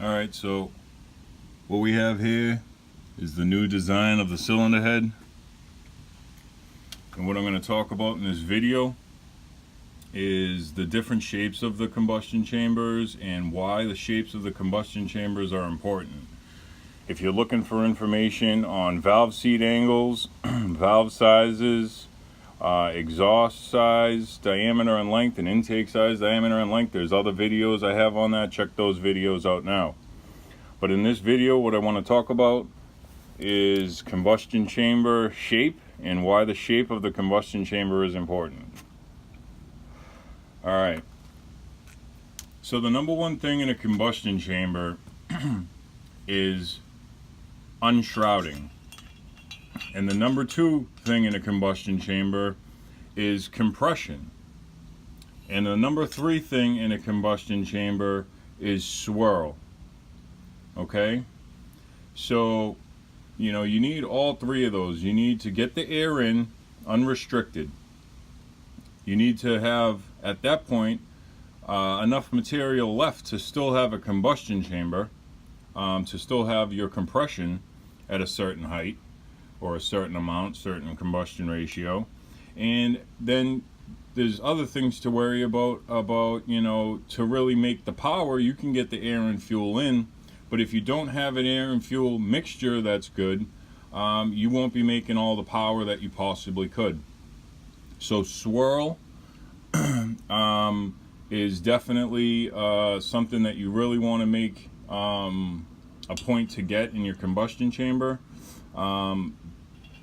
Alright, so what we have here is the new design of the cylinder head. And what I'm going to talk about in this video is the different shapes of the combustion chambers and why the shapes of the combustion chambers are important. If you're looking for information on valve seat angles, valve sizes, exhaust size, diameter and length, and intake size, diameter and length, there's other videos I have on that. Check those videos out now. But in this video, what I want to talk about is combustion chamber shape and why the shape of the combustion chamber is important. Alright, so the number one thing in a combustion chamber is unshrouding. And the number two thing in a combustion chamber is compression. And the number three thing in a combustion chamber is swirl. Okay? So, you know, you need all three of those. You need to get the air in unrestricted. You need to have, at that point, enough material left to still have a combustion chamber, to still have your compression at a certain height or a certain amount, certain combustion ratio. And then there's other things to worry about, you know, to really make the power. You can get the air and fuel in, but if you don't have an air and fuel mixture that's good, you won't be making all the power that you possibly could. So swirl is definitely something that you really want to make a point to get in your combustion chamber.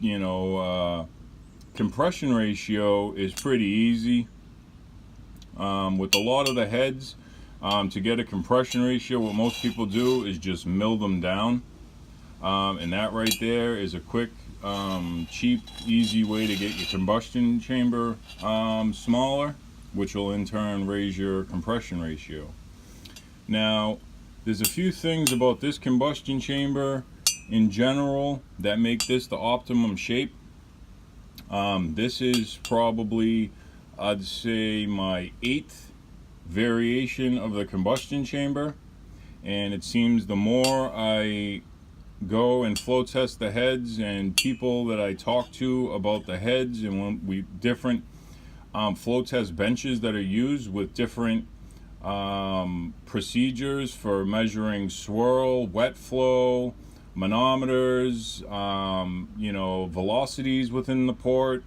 You know, compression ratio is pretty easy. With a lot of the heads, to get a compression ratio, what most people do is just mill them down. And that right there is a quick, cheap, easy way to get your combustion chamber smaller, which will in turn raise your compression ratio. Now, there's a few things about this combustion chamber in general that make this the optimum shape. This is probably, I'd say, my 8th variation of the combustion chamber, and it seems the more I go and flow test the heads and people that I talk to about the heads, and when we different flow test benches that are used with different procedures for measuring swirl, wet flow, manometers, you know, velocities within the port,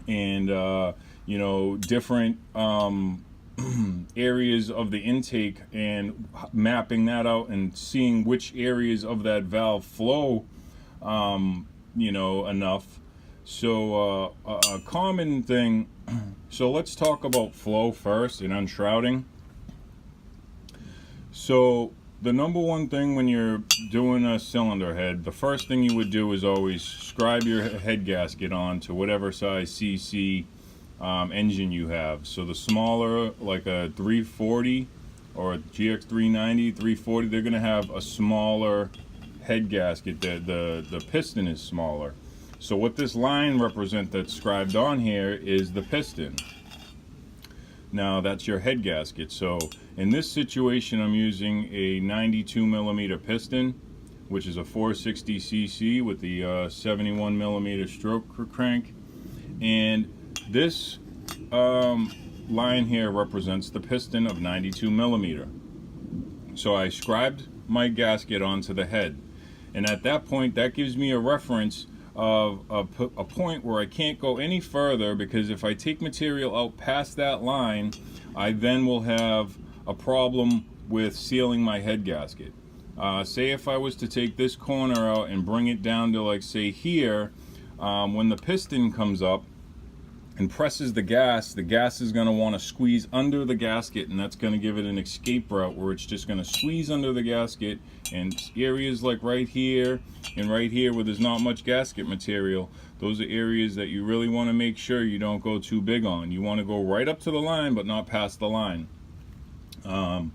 and you know, different areas of the intake, and mapping that out and seeing which areas of that valve flow, you know, enough. So a common thing, so let's talk about flow first and unshrouding. So the number one thing when you're doing a cylinder head, the first thing you would do is always scribe your head gasket on to whatever size CC engine you have. So the smaller, like a 340 or a gx390, 340, they're going to have a smaller head gasket. The piston is smaller. So what this line represents that's scribed on here is the piston. Now that's your head gasket. So in this situation, I'm using a 92 millimeter piston, which is a 460 cc with the 71 millimeter stroke crank. And this line here represents the piston of 92 millimeter. So I scribed my gasket onto the head, and at that point, that gives me a reference of a point where I can't go any further, because if I take material out past that line, I then will have a problem with sealing my head gasket. Say if I was to take this corner out and bring it down to, like, say here, when the piston comes up and presses the gas is going to want to squeeze under the gasket, and that's going to give it an escape route where it's just going to squeeze under the gasket. And areas like right here and right here where there's not much gasket material, those are areas that you really want to make sure you don't go too big on. You want to go right up to the line but not past the line. Now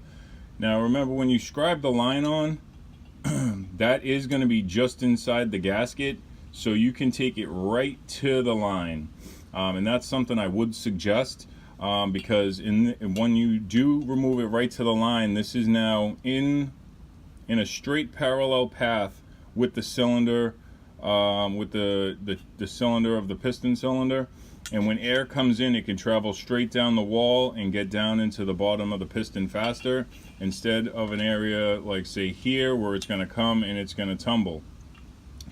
remember, when you scribe the line on, that is going to be just inside the gasket, so you can take it right to the line. And that's something I would suggest, because when you do remove it right to the line, this is now in in a straight parallel path with the cylinder, with the cylinder of the piston cylinder. And when air comes in, it can travel straight down the wall and get down into the bottom of the piston faster, instead of an area like, say, here, where it's going to come and it's going to tumble.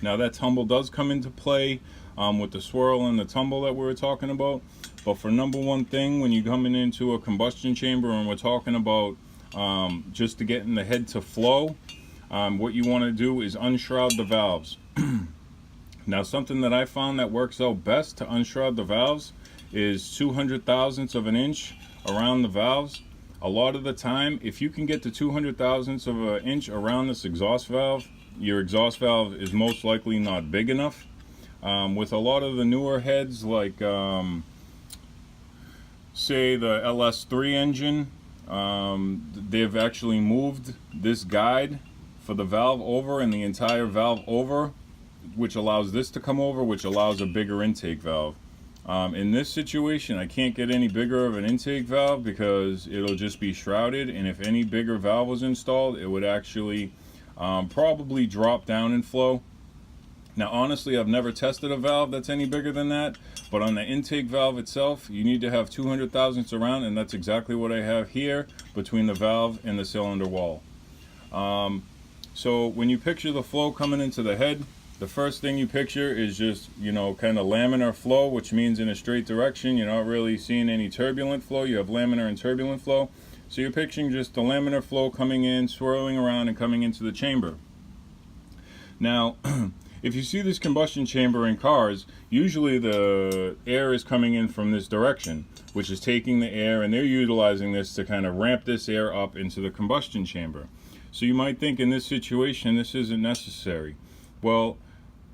Now that tumble does come into play with the swirl and the tumble that we were talking about. But for number one thing, when you're coming into a combustion chamber and we're talking about just to getting the head to flow, what you want to do is unshroud the valves. Now, something that I found that works out best to unshroud the valves is 200 thousandths of an inch around the valves. A lot of the time, if you can get to 200 thousandths of an inch around this exhaust valve, your exhaust valve is most likely not big enough. With a lot of the newer heads, like say the LS3 engine, they've actually moved this guide for the valve over and the entire valve over, which allows this to come over, which allows a bigger intake valve. In this situation, I can't get any bigger of an intake valve because it'll just be shrouded, and if any bigger valve was installed, it would actually probably drop down in flow. Now, honestly, I've never tested a valve that's any bigger than that, but on the intake valve itself, you need to have 200 thousandths around, and that's exactly what I have here between the valve and the cylinder wall. So when you picture the flow coming into the head, the first thing you picture is just, you know, kind of laminar flow, which means in a straight direction. You're not really seeing any turbulent flow. You have laminar and turbulent flow. So you're picturing just the laminar flow coming in, swirling around, and coming into the chamber. Now, if you see this combustion chamber in cars, usually the air is coming in from this direction, which is taking the air, and they're utilizing this to kind of ramp this air up into the combustion chamber. So you might think in this situation this isn't necessary. Well,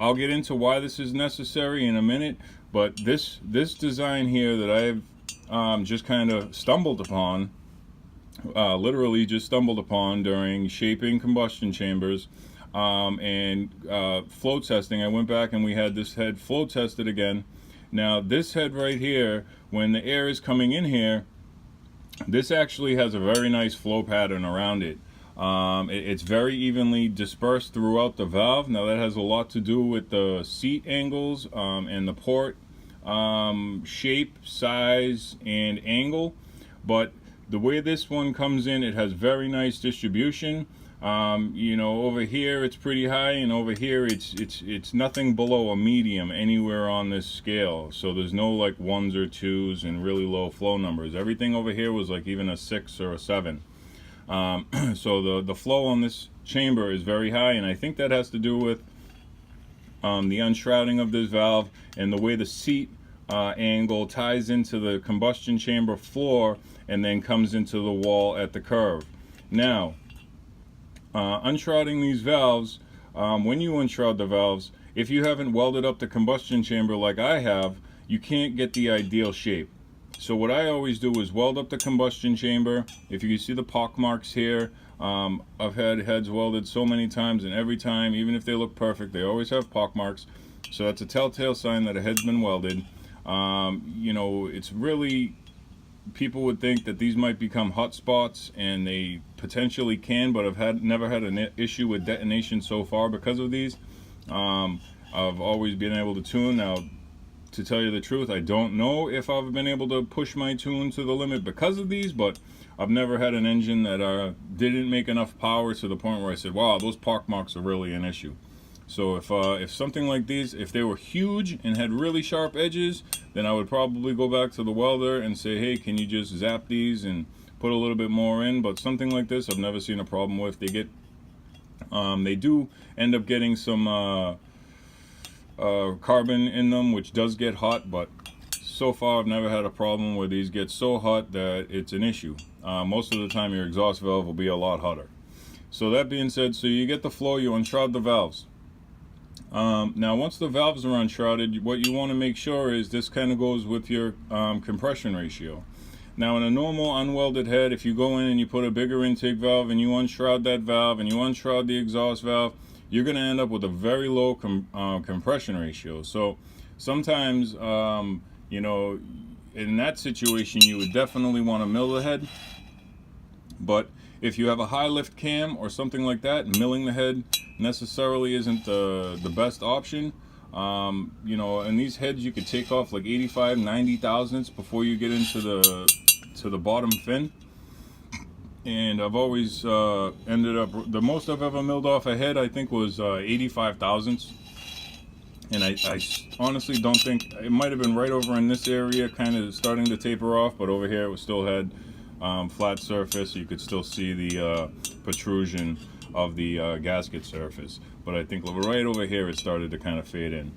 I'll get into why this is necessary in a minute, but this design here that I've just kind of stumbled upon, literally just stumbled upon during shaping combustion chambers and flow testing. I went back and we had this head flow tested again. Now this head right here, when the air is coming in here, this actually has a very nice flow pattern around it. It's very evenly dispersed throughout the valve. Now that has a lot to do with the seat angles and the port shape, size, and angle. But the way this one comes in, it has very nice distribution. You know, over here it's pretty high, and over here it's nothing below a medium anywhere on this scale. So there's no like 1s or 2s and really low flow numbers. Everything over here was like even a 6 or a 7. So the flow on this chamber is very high, and I think that has to do with the unshrouding of this valve and the way the seat angle ties into the combustion chamber floor and then comes into the wall at the curve. Now, unshrouding these valves, when you unshroud the valves, if you haven't welded up the combustion chamber like I have, you can't get the ideal shape. So what I always do is weld up the combustion chamber. If you can see the pock marks here, I've had heads welded so many times, and every time, even if they look perfect, they always have pock marks. So that's a telltale sign that a head's been welded. You know, it's really, people would think that these might become hot spots, and they potentially can, but I've never had an issue with detonation so far because of these. I've always been able to tune. Now, to tell you the truth, I don't know if I've been able to push my tune to the limit because of these, but I've never had an engine that didn't make enough power to the point where I said, wow, those pock marks are really an issue. So if something like these, if they were huge and had really sharp edges, then I would probably go back to the welder and say, hey, can you just zap these and put a little bit more in? But something like this, I've never seen a problem with. They do end up getting some carbon in them, which does get hot, but so far I've never had a problem where these get so hot that it's an issue. Most of the time your exhaust valve will be a lot hotter. So that being said, so you get the flow, you unshroud the valves. Now once the valves are unshrouded, what you want to make sure is this kind of goes with your compression ratio. Now in a normal unwelded head, if you go in and you put a bigger intake valve and you unshroud that valve and you unshroud the exhaust valve, you're going to end up with a very low compression ratio. So sometimes, you know, in that situation, you would definitely want to mill the head. But if you have a high lift cam or something like that, milling the head necessarily isn't the best option. You know, and these heads you could take off like 85, 90 thousandths before you get into the bottom fin. And I've always ended up, the most I've ever milled off a head I think was 85 thousandths. And I honestly don't think, it might have been right over in this area, kind of starting to taper off, but over here it still had flat surface. You could still see the protrusion of the gasket surface. But I think right over here it started to kind of fade in.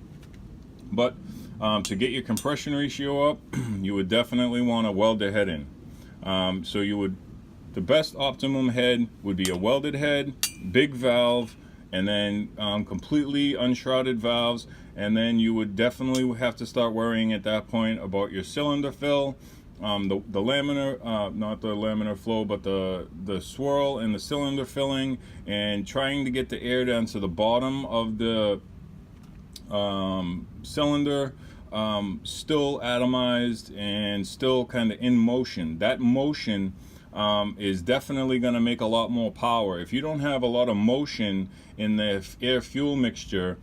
But to get your compression ratio up, you would definitely want to weld the head in. So you would, the best optimum head would be a welded head, big valve, and then completely unshrouded valves. And then you would definitely have to start worrying at that point about your cylinder fill, the laminar, not the laminar flow, but the swirl and the cylinder filling, and trying to get the air down to the bottom of the cylinder, still atomized and still kind of in motion. That motion is definitely going to make a lot more power. If you don't have a lot of motion in the air fuel mixture,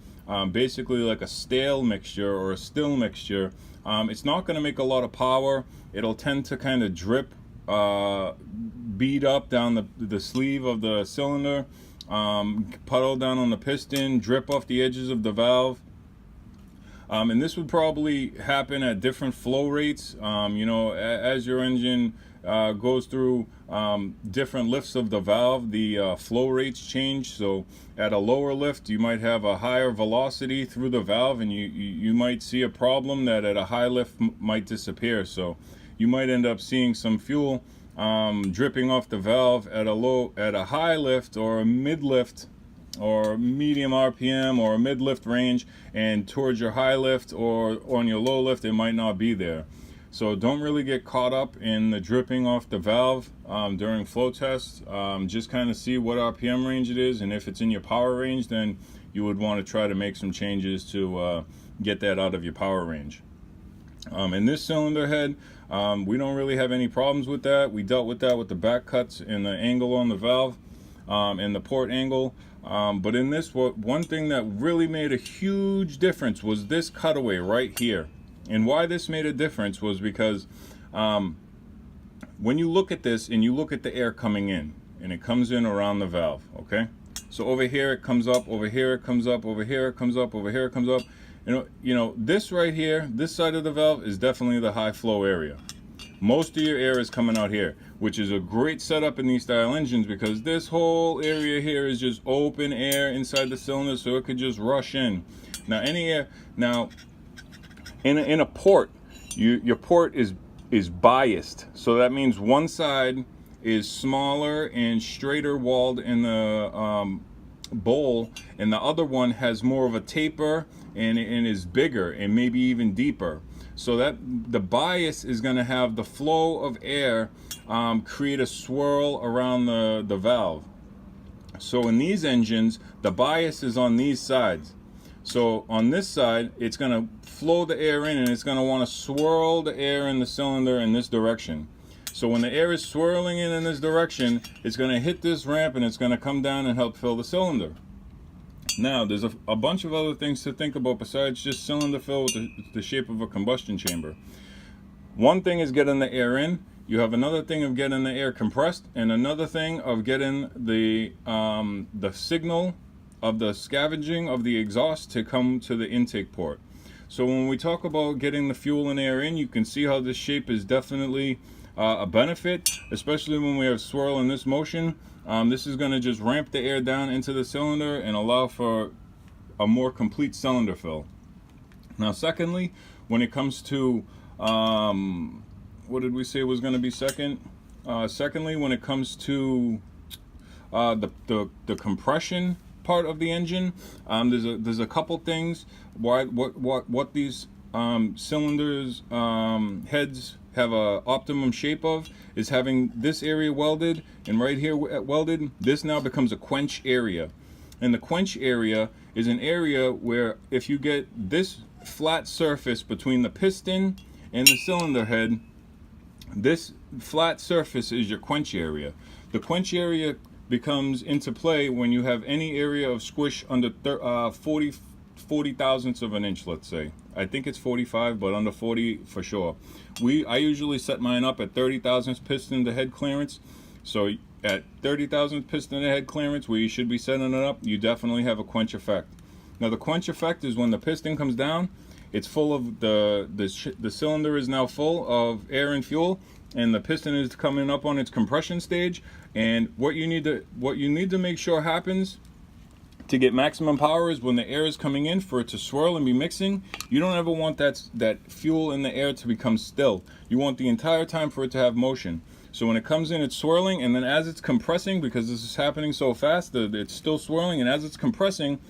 basically like a stale mixture or a still mixture, it's not going to make a lot of power. It'll tend to kind of drip, bead up down the sleeve of the cylinder, puddle down on the piston, drip off the edges of the valve. And this would probably happen at different flow rates. You know, as your engine goes through different lifts of the valve, the flow rates change. So at a lower lift you might have a higher velocity through the valve, and you might see a problem that at a high lift might disappear. So you might end up seeing some fuel dripping off the valve at a high lift or a mid lift or medium RPM or a mid lift range, and towards your high lift or on your low lift it might not be there. So don't really get caught up in the dripping off the valve during flow tests. Just kind of see what RPM range it is, and if it's in your power range, then you would want to try to make some changes to get that out of your power range. In this cylinder head, we don't really have any problems with that. We dealt with that with the back cuts and the angle on the valve and the port angle. But in this, one thing that really made a huge difference was this cutaway right here. And why this made a difference was because when you look at this and you look at the air coming in, and it comes in around the valve, okay? So over here it comes up, over here it comes up, over here it comes up, over here it comes up. You know, this right here, this side of the valve is definitely the high flow area. Most of your air is coming out here, which is a great setup in these style engines, because this whole area here is just open air inside the cylinder, so it could just rush in. Now any air, now in a port, your port is biased, so that means one side is smaller and straighter walled in the bowl, and the other one has more of a taper and is bigger and maybe even deeper. So that the bias is going to have the flow of air create a swirl around the valve. So in these engines, the bias is on these sides. So on this side, it's going to flow the air in, and it's going to want to swirl the air in the cylinder in this direction. So when the air is swirling in this direction, it's going to hit this ramp and it's going to come down and help fill the cylinder. Now, there's a bunch of other things to think about besides just cylinder fill with the shape of a combustion chamber. One thing is getting the air in. You have another thing of getting the air compressed, and another thing of getting the signal of the scavenging of the exhaust to come to the intake port. So when we talk about getting the fuel and air in, you can see how this shape is definitely a benefit, especially when we have swirl in this motion. This is going to just ramp the air down into the cylinder and allow for a more complete cylinder fill. Now secondly, when it comes to what did we say was going to be second? Secondly, when it comes to the compression part of the engine, there's a couple things what these cylinders heads have a optimum shape of is having this area welded, and right here welded. This now becomes a quench area, and the quench area is an area where if you get this flat surface between the piston and the cylinder head, this flat surface is your quench area. The quench area becomes into play when you have any area of squish under 40 thousandths of an inch, let's say. I think it's 45, but under 40 for sure. I usually set mine up at 30 thousandths piston to head clearance. So at 30 thousandths piston to head clearance, where you should be setting it up, you definitely have a quench effect. Now the quench effect is when the piston comes down, it's full of the cylinder is now full of air and fuel, and the piston is coming up on its compression stage. And what you need to make sure happens to get maximum power is when the air is coming in, for it to swirl and be mixing. You don't ever want that fuel in the air to become still. You want the entire time for it to have motion. So when it comes in, it's swirling, and then as it's compressing, because this is happening so fast, it's still swirling, and as it's compressing,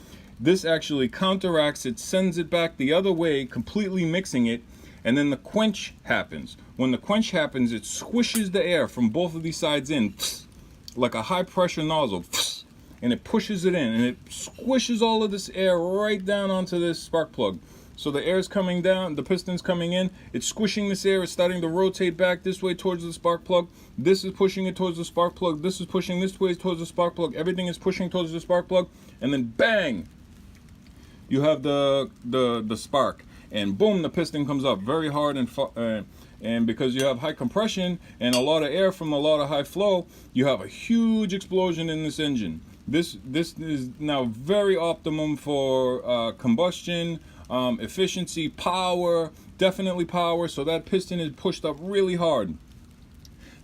this actually counteracts it, sends it back the other way, completely mixing it, and then the quench happens. When the quench happens, it squishes the air from both of these sides in, like a high pressure nozzle, and it pushes it in, and it squishes all of this air right down onto this spark plug. So the air is coming down, the piston's coming in, it's squishing this air, it's starting to rotate back this way towards the spark plug. This is pushing it towards the spark plug, this is pushing this way towards the spark plug, everything is pushing towards the spark plug, and then bang! You have the spark, and boom, the piston comes up very hard, and because you have high compression and a lot of air from a lot of high flow, you have a huge explosion in this engine. This is now very optimum for combustion, efficiency, power, definitely power. So that piston is pushed up really hard.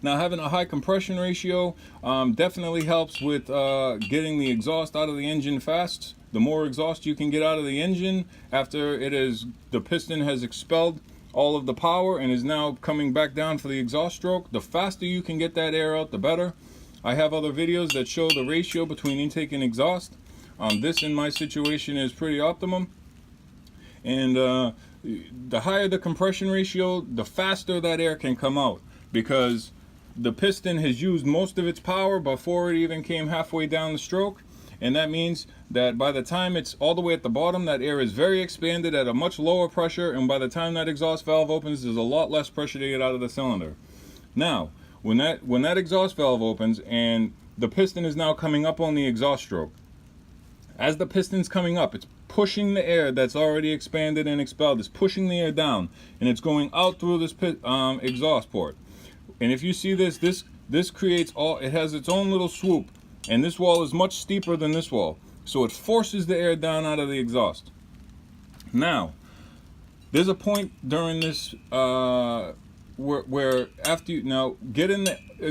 Now having a high compression ratio definitely helps with getting the exhaust out of the engine fast. The more exhaust you can get out of the engine after the piston has expelled all of the power and is now coming back down for the exhaust stroke, the faster you can get that air out, the better. I have other videos that show the ratio between intake and exhaust. This in my situation is pretty optimum. And the higher the compression ratio, the faster that air can come out, because the piston has used most of its power before it even came halfway down the stroke. And that means that by the time it's all the way at the bottom, that air is very expanded at a much lower pressure, and by the time that exhaust valve opens, there's a lot less pressure to get out of the cylinder. Now, when that exhaust valve opens and the piston is now coming up on the exhaust stroke, as the piston's coming up, it's pushing the air that's already expanded and expelled. It's pushing the air down, and it's going out through this exhaust port. And if you see this creates it has its own little swoop. And this wall is much steeper than this wall, so it forces the air down out of the exhaust. Now, there's a point during this where after getting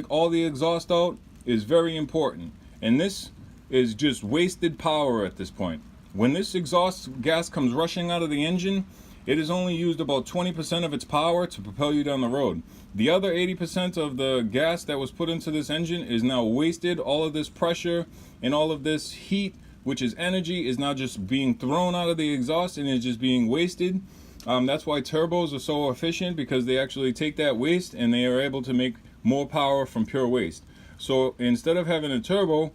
all the exhaust out is very important, and this is just wasted power at this point. When this exhaust gas comes rushing out of the engine, it has only used about 20% of its power to propel you down the road. The other 80% of the gas that was put into this engine is now wasted. All of this pressure and all of this heat, which is energy, is now just being thrown out of the exhaust and is just being wasted. That's why turbos are so efficient, because they actually take that waste and they are able to make more power from pure waste. So instead of having a turbo,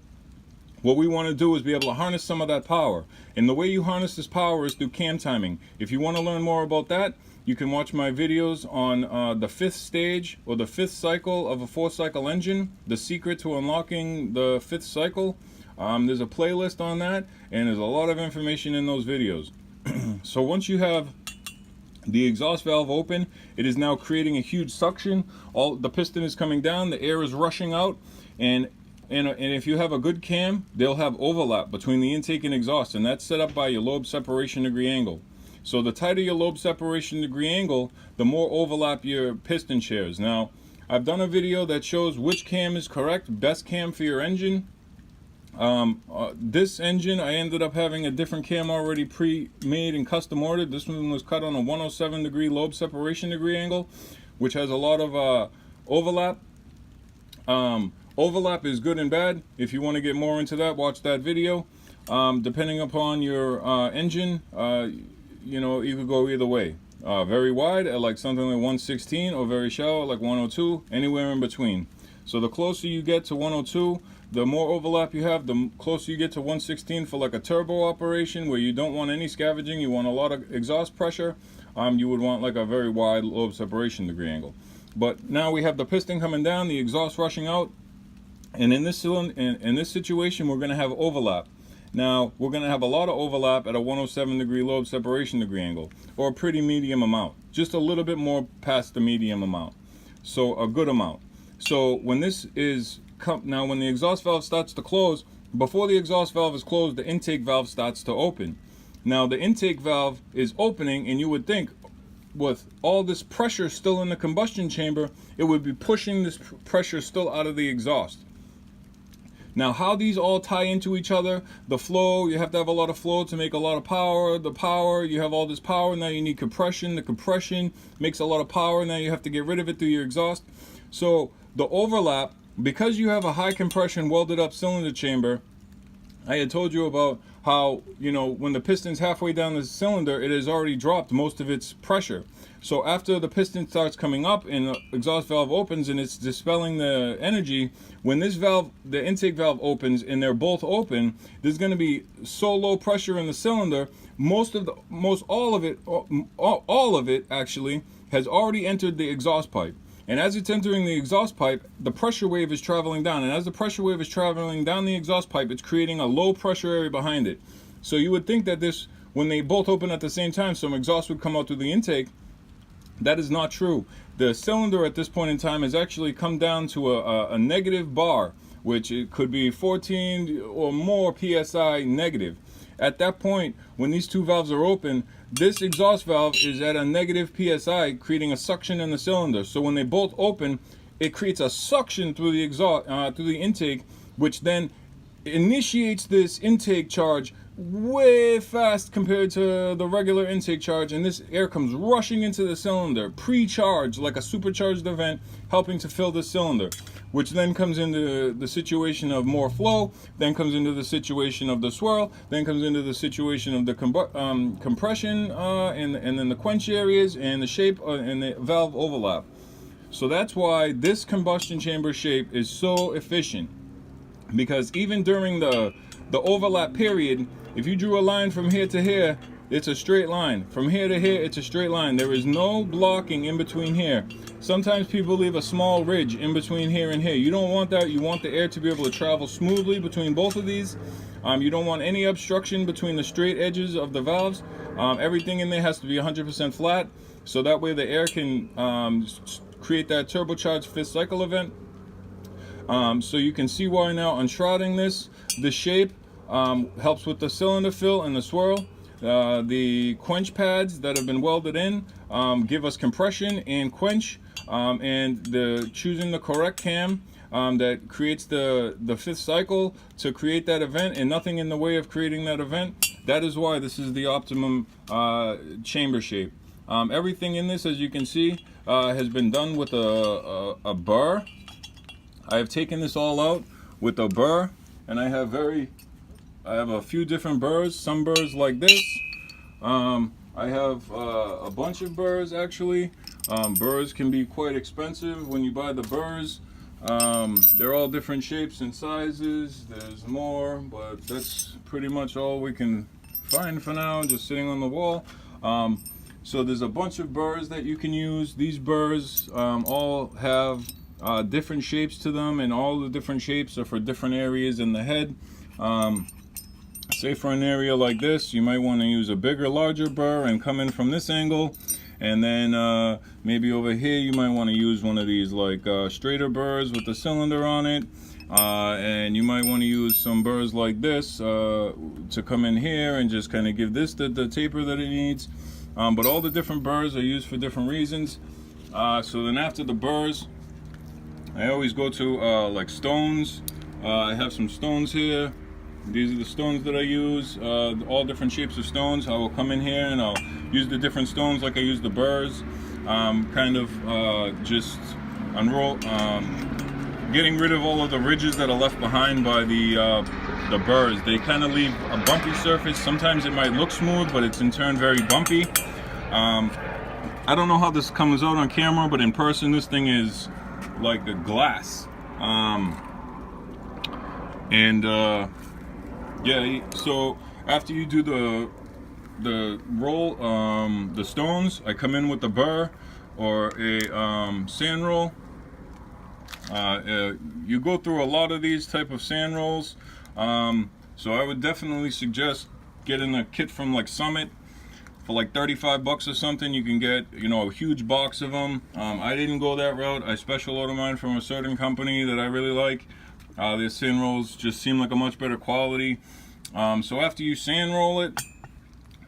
what we want to do is be able to harness some of that power. And the way you harness this power is through cam timing. If you want to learn more about that, you can watch my videos on the 5th stage or the 5th cycle of a 4-cycle engine, the secret to unlocking the 5th cycle. There's a playlist on that, and there's a lot of information in those videos. So once you have the exhaust valve open, it is now creating a huge suction. The piston is coming down, the air is rushing out, and if you have a good cam, they'll have overlap between the intake and exhaust, and that's set up by your lobe separation degree angle. So the tighter your lobe separation degree angle, the more overlap your piston shares. Now, I've done a video that shows which cam is correct, best cam for your engine. This engine, I ended up having a different cam already pre-made and custom ordered. This one was cut on a 107 degree lobe separation degree angle, which has a lot of overlap. Overlap is good and bad. If you want to get more into that, watch that video. Depending upon your engine, you could go either way. Very wide at like something like 116, or very shallow at like 102, anywhere in between. So the closer you get to 102, the more overlap you have, the closer you get to 116 for like a turbo operation where you don't want any scavenging, you want a lot of exhaust pressure, you would want like a very wide lobe separation degree angle. But now we have the piston coming down, the exhaust rushing out, And in this in this situation, we're going to have overlap. Now, we're going to have a lot of overlap at a 107-degree lobe separation degree angle, or a pretty medium amount, just a little bit more past the medium amount. So a good amount. So when this is, now when the exhaust valve starts to close, before the exhaust valve is closed, the intake valve starts to open. Now the intake valve is opening, and you would think with all this pressure still in the combustion chamber, it would be pushing this pressure still out of the exhaust. Now, how these all tie into each other, the flow, you have to have a lot of flow to make a lot of power. The power, you have all this power, now you need compression. The compression makes a lot of power, now you have to get rid of it through your exhaust. So the overlap, because you have a high compression welded up cylinder chamber, I had told you about how, you know, when the piston's halfway down the cylinder, it has already dropped most of its pressure. So after the piston starts coming up and the exhaust valve opens and it's dispelling the energy, when this valve, the intake valve opens and they're both open, there's going to be so low pressure in the cylinder, all of it actually has already entered the exhaust pipe. And as it's entering the exhaust pipe, the pressure wave is traveling down. And as the pressure wave is traveling down the exhaust pipe, it's creating a low pressure area behind it. So you would think that this, when they both open at the same time, some exhaust would come out through the intake. That is not true. The cylinder at this point in time has actually come down to a negative bar, which it could be 14 or more PSI negative. At that point, when these two valves are open, this exhaust valve is at a negative PSI, creating a suction in the cylinder. So when they both open, it creates a suction through the exhaust, through the intake, which then initiates this intake charge way fast compared to the regular intake charge, and this air comes rushing into the cylinder, pre-charged like a supercharged event, helping to fill the cylinder, which then comes into the situation of more flow, then comes into the situation of the swirl, then comes into the situation of the compression, and then the quench areas and the shape and the valve overlap. So that's why this combustion chamber shape is so efficient, because even during the overlap period, if you drew a line from here to here, it's a straight line. From here to here, it's a straight line. There is no blocking in between here. Sometimes people leave a small ridge in between here and here. You don't want that. You want the air to be able to travel smoothly between both of these. You don't want any obstruction between the straight edges of the valves. Everything in there has to be 100% flat, so that way the air can create that turbocharged fifth cycle event. So you can see why now unshrouding the shape helps with the cylinder fill and the swirl. The quench pads that have been welded in give us compression and quench, and choosing the correct cam that creates the fifth cycle to create that event, and nothing in the way of creating that event. That is why this is the optimum chamber shape. Everything in this, as you can see, has been done with a burr. I have taken this all out with a burr, and I have a few different burrs. Some burrs like this. I have a bunch of burrs actually. Burrs can be quite expensive when you buy the burrs. They're all different shapes and sizes. There's more, but that's pretty much all we can find for now, just sitting on the wall. So there's a bunch of burrs that you can use. These burrs all have different shapes to them, and all the different shapes are for different areas in the head. Say for an area like this, you might want to use a bigger, larger burr and come in from this angle, and then maybe over here you might want to use one of these like straighter burrs with the cylinder on it, and you might want to use some burrs like this to come in here and just kind of give this the taper that it needs. But all the different burrs are used for different reasons. So then after the burrs, I always go to like stones. I have some stones here. These are the stones that I use, all different shapes of stones. I will come in here and I'll use the different stones like I use the burrs. Kind of just unroll, getting rid of all of the ridges that are left behind by the burrs. They kind of leave a bumpy surface. Sometimes it might look smooth, but it's in turn very bumpy. I don't know how this comes out on camera, but in person this thing is like a glass. Yeah, so after you do the roll, the stones, I come in with the burr or a sand roll, You go through a lot of these type of sand rolls, so I would definitely suggest getting a kit from like Summit. For like 35 bucks or something, you can get, you know, a huge box of them. I didn't go that route. I special order mine from a certain company that I really like. Their sand rolls just seem like a much better quality. So after you sand roll it,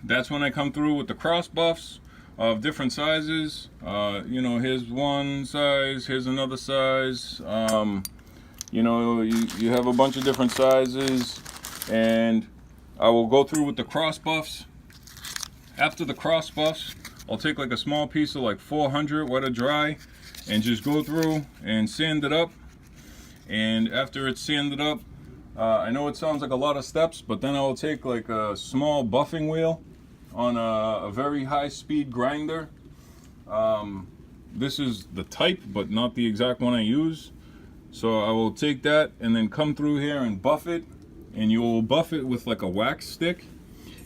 that's when I come through with the cross buffs of different sizes. You know, here's one size, here's another size. You know, you have a bunch of different sizes, and I will go through with the cross buffs. After the cross buffs, I'll take like a small piece of like 400 wet or dry and just go through and sand it up. And after it's sanded up, I know it sounds like a lot of steps, but then I'll take like a small buffing wheel on a very high speed grinder. This is the type, but not the exact one I use. So I will take that and then come through here and buff it, and you will buff it with like a wax stick.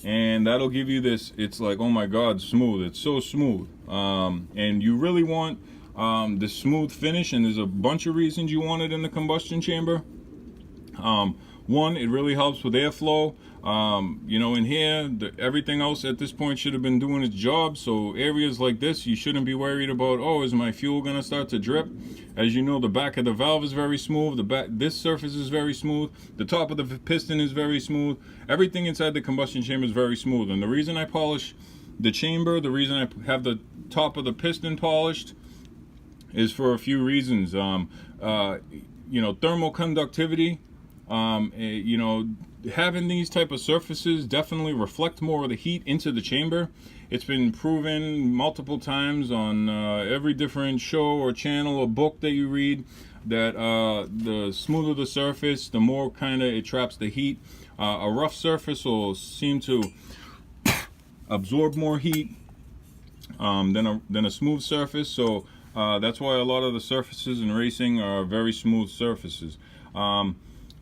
And that'll give you this, it's like, oh my god, smooth. It's so smooth. And you really want this smooth finish, and there's a bunch of reasons you want it in the combustion chamber. One, it really helps with airflow. You know, in here, everything else at this point should have been doing its job. So areas like this, you shouldn't be worried about, oh, is my fuel gonna start to drip? As you know, the back of the valve is very smooth. This surface is very smooth. The top of the piston is very smooth. Everything inside the combustion chamber is very smooth. And the reason I polish the chamber, the reason I have the top of the piston polished, is for a few reasons. You know, thermal conductivity. You know, having these type of surfaces definitely reflect more of the heat into the chamber. It's been proven multiple times on every different show or channel or book that you read that the smoother the surface, the more kind of it traps the heat. A rough surface will seem to absorb more heat than a smooth surface. So that's why a lot of the surfaces in racing are very smooth surfaces.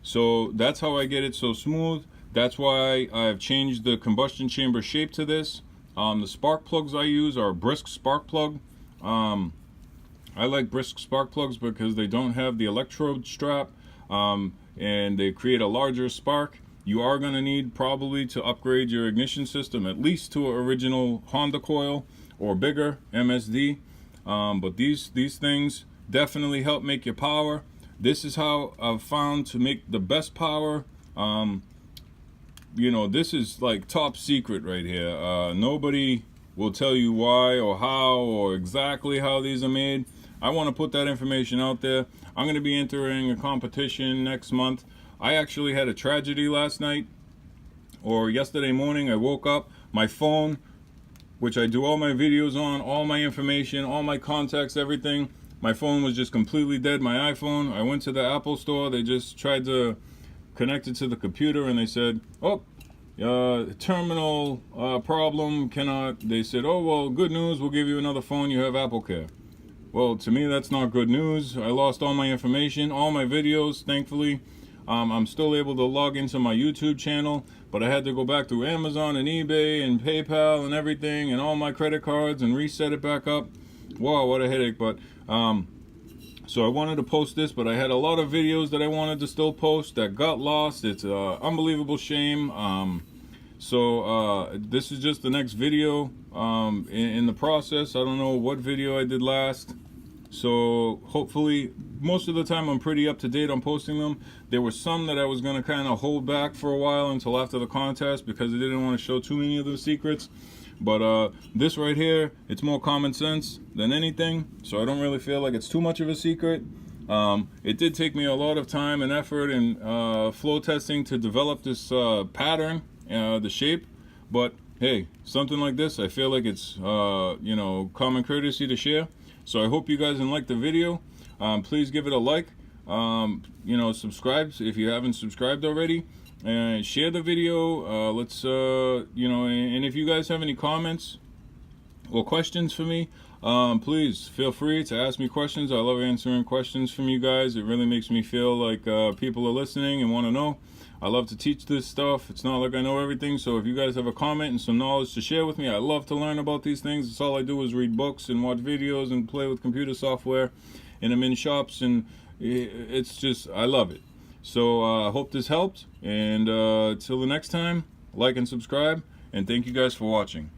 So that's how I get it so smooth. That's why I've changed the combustion chamber shape to this. The spark plugs I use are a brisk spark plug. I like brisk spark plugs because they don't have the electrode strap, and they create a larger spark. You are going to need probably to upgrade your ignition system at least to an original Honda coil or bigger MSD. But these things definitely help make your power. This is how I've found to make the best power. You know, this is like top secret right here. Nobody will tell you why or how or exactly how these are made. I want to put that information out there. I'm going to be entering a competition next month. I actually had a tragedy last night, or yesterday morning. I woke up, my phone, which I do all my videos on, all my information, all my contacts, everything, my phone was just completely dead. My iPhone, I went to the Apple store, they just tried to connect it to the computer, and they said, oh, terminal problem, cannot. They said, oh, well, good news, we'll give you another phone, you have Apple Care. Well, to me, that's not good news. I lost all my information, all my videos, thankfully. I'm still able to log into my YouTube channel, but I had to go back through Amazon and eBay and PayPal and everything and all my credit cards and reset it back up. Wow, what a headache. But so I wanted to post this, but I had a lot of videos that I wanted to still post that got lost. It's an unbelievable shame. So this is just the next video in the process. I don't know what video I did last. So hopefully, most of the time I'm pretty up to date on posting them. There were some that I was going to kind of hold back for a while until after the contest because I didn't want to show too many of the secrets. But this right here, it's more common sense than anything, so I don't really feel like it's too much of a secret. It did take me a lot of time and effort and flow testing to develop this pattern, the shape, but hey, something like this, I feel like it's you know, common courtesy to share. So I hope you guys liked the video. Please give it a like. You know, subscribe if you haven't subscribed already, and share the video. Let's you know, and if you guys have any comments or questions for me, please feel free to ask me questions. I love answering questions from you guys. It really makes me feel like people are listening and want to know. I love to teach this stuff. It's not like I know everything, so if you guys have a comment and some knowledge to share with me, I love to learn about these things. That's all I do is read books and watch videos and play with computer software, and I'm in shops and It's just, I love it. So I hope this helped, and till the next time, like and subscribe, and thank you guys for watching.